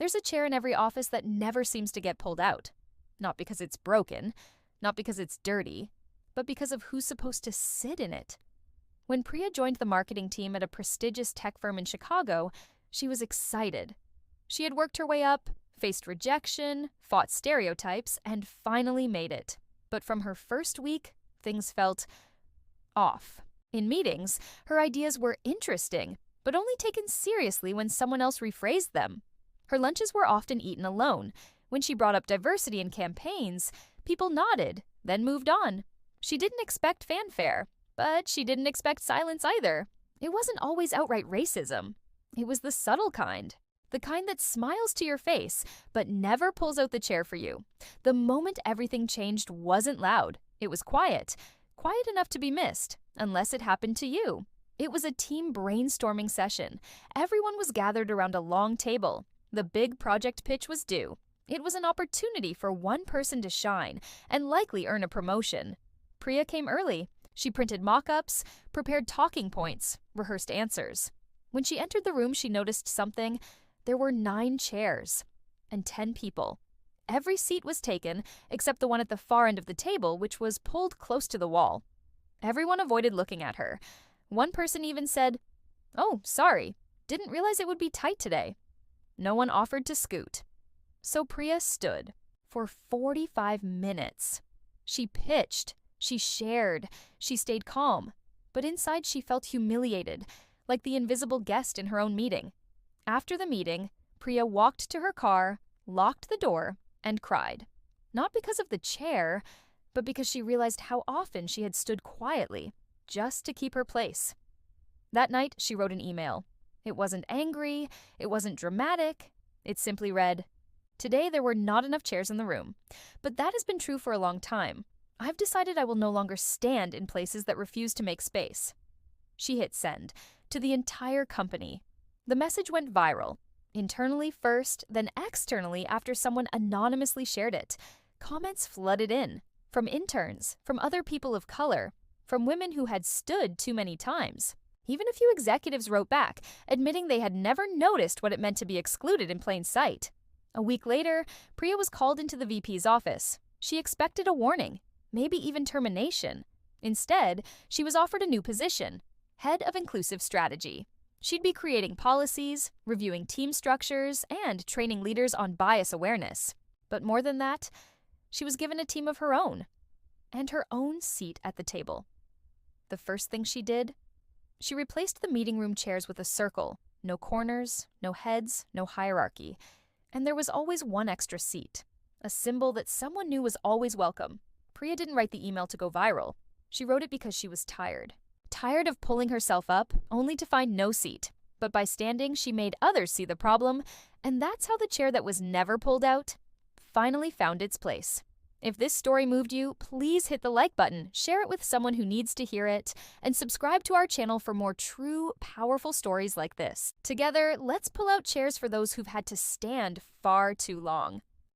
There's a chair in every office that never seems to get pulled out. Not because it's broken, not because it's dirty, but because of who's supposed to sit in it. When Priya joined the marketing team at a prestigious tech firm in Chicago, she was excited. She had worked her way up, faced rejection, fought stereotypes, and finally made it. But from her first week, things felt off. In meetings, her ideas were interesting, but only taken seriously when someone else rephrased them. Her lunches were often eaten alone. When she brought up diversity in campaigns, people nodded, then moved on. She didn't expect fanfare, but she didn't expect silence either. It wasn't always outright racism. It was the subtle kind. The kind that smiles to your face, but never pulls out the chair for you. The moment everything changed wasn't loud. It was quiet. Quiet enough to be missed, unless it happened to you. It was a team brainstorming session. Everyone was gathered around a long table. The big project pitch was due. It was an opportunity for one person to shine and likely earn a promotion. Priya came early. She printed mock-ups, prepared talking points, rehearsed answers. When she entered the room, she noticed something. There were 9 chairs and 10 people. Every seat was taken except the one at the far end of the table, which was pulled close to the wall. Everyone avoided looking at her. One person even said, "Oh, sorry, didn't realize it would be tight today." No one offered to scoot. So Priya stood for 45 minutes. She pitched, she shared, she stayed calm, but inside she felt humiliated, like the invisible guest in her own meeting. After the meeting, Priya walked to her car, locked the door, and cried. Not because of the chair, but because she realized how often she had stood quietly, just to keep her place. That night, she wrote an email. It wasn't angry, it wasn't dramatic. It simply read, "Today there were not enough chairs in the room, but that has been true for a long time. I've decided I will no longer stand in places that refuse to make space." She hit send to the entire company. The message went viral, internally first, then externally after someone anonymously shared it. Comments flooded in, from interns, from other people of color, from women who had stood too many times. Even a few executives wrote back, admitting they had never noticed what it meant to be excluded in plain sight. A week later, Priya was called into the VP's office. She expected a warning, maybe even termination. Instead, she was offered a new position, Head of Inclusive Strategy. She'd be creating policies, reviewing team structures, and training leaders on bias awareness. But more than that, she was given a team of her own, and her own seat at the table. The first thing she did, she replaced the meeting room chairs with a circle. No corners, no heads, no hierarchy. And there was always one extra seat, a symbol that someone knew was always welcome. Priya didn't write the email to go viral. She wrote it because she was tired. Tired of pulling herself up, only to find no seat. But by standing, she made others see the problem, and that's how the chair that was never pulled out finally found its place. If this story moved you, please hit the like button, share it with someone who needs to hear it, and subscribe to our channel for more true, powerful stories like this. Together, let's pull out chairs for those who've had to stand far too long.